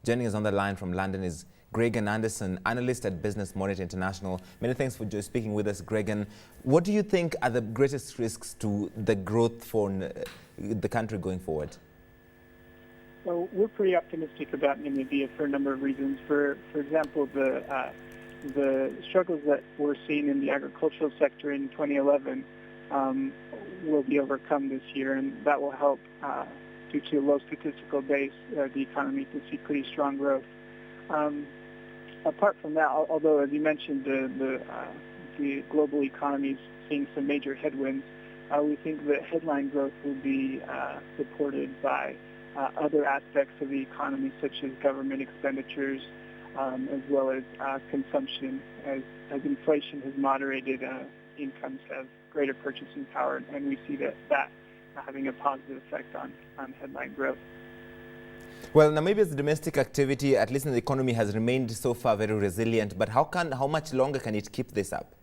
Joining us on the line from London is Gregan Anderson, analyst at Business Monitor International. Many thanks for speaking with us, Gregan. What do you think are the greatest risks to the growth for the country going forward? Well, we're pretty optimistic about Namibia for a number of reasons. For example, the struggles that we're seeing in the agricultural sector in 2011 will be overcome this year, and that will help, due to a low statistical base, the economy to see pretty strong growth. Apart from that, although as you mentioned, the global economy is seeing some major headwinds, we think that headline growth will be supported by other aspects of the economy, such as government expenditures, as well as consumption. As inflation has moderated, incomes have greater purchasing power, and we see that having a positive effect on headline growth. Well, Namibia's domestic activity, at least in the economy, has remained so far very resilient. But how much longer can it keep this up?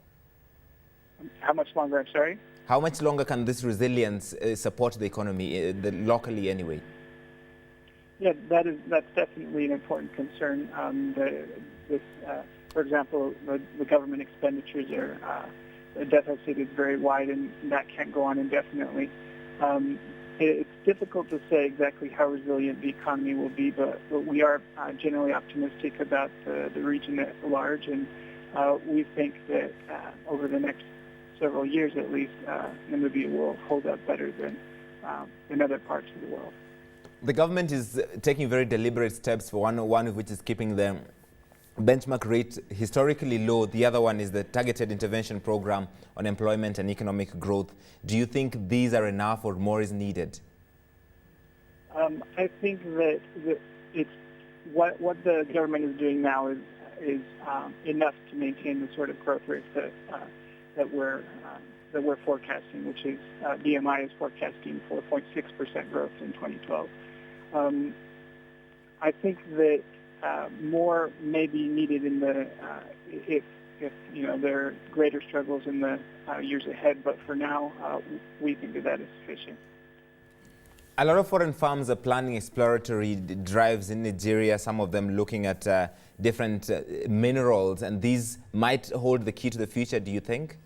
How much longer, I'm sorry? How much longer can this resilience support the economy, locally anyway? Yeah, that's definitely an important concern. For example, the government expenditures the deficit is very wide, and that can't go on indefinitely. It's difficult to say exactly how resilient the economy will be, but we are generally optimistic about the region at large, and we think that over the next several years at least, Namibia will hold up better than in other parts of the world. The government is taking very deliberate steps, for one of which is keeping the benchmark rate historically low. The other one is the targeted intervention program on employment and economic growth. Do you think these are enough or more is needed? I think that it's what the government is doing now is enough to maintain the sort of growth rates that we're forecasting, which is BMI is forecasting 4.6% growth in 2012. I think that more may be needed in if there are greater struggles in the years ahead, but for now we think that is sufficient. A lot of foreign firms are planning exploratory drives in Nigeria, some of them looking at different minerals, and these might hold the key to the future, do you think?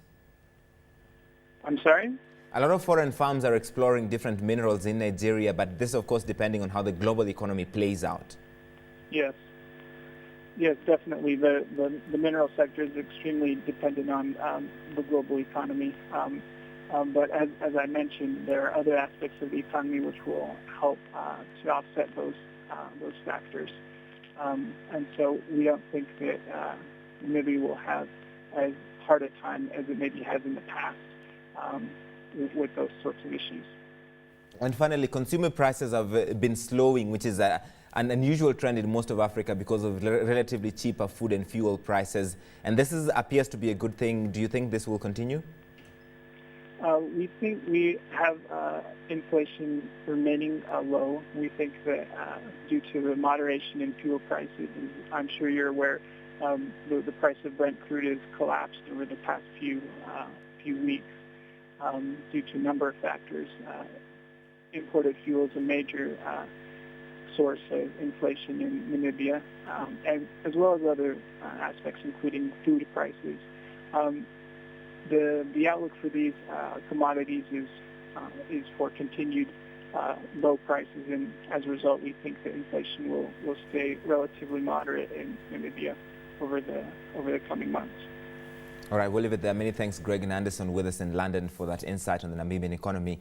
I'm sorry? A lot of foreign firms are exploring different minerals in Nigeria, but this, of course, depending on how the global economy plays out. Yes. Yes, definitely. The mineral sector is extremely dependent on the global economy. But as I mentioned, there are other aspects of the economy which will help to offset those factors. And so we don't think that Namibia will have as hard a time as it maybe has in the past with those sorts of issues. And finally, consumer prices have been slowing, which is an unusual trend in most of Africa because of relatively cheaper food and fuel prices. And this appears to be a good thing. Do you think this will continue? We think we have inflation remaining low. We think that due to the moderation in fuel prices, I'm sure you're aware, the price of Brent crude has collapsed over the past few weeks due to a number of factors. Imported fuel is a major source of inflation in Namibia, and as well as other aspects, including food prices. The outlook for these commodities is for continued low prices, and as a result, we think that inflation will stay relatively moderate in Namibia over the coming months. All right, we'll leave it there. Many thanks, Gregan Anderson, with us in London for that insight on the Namibian economy.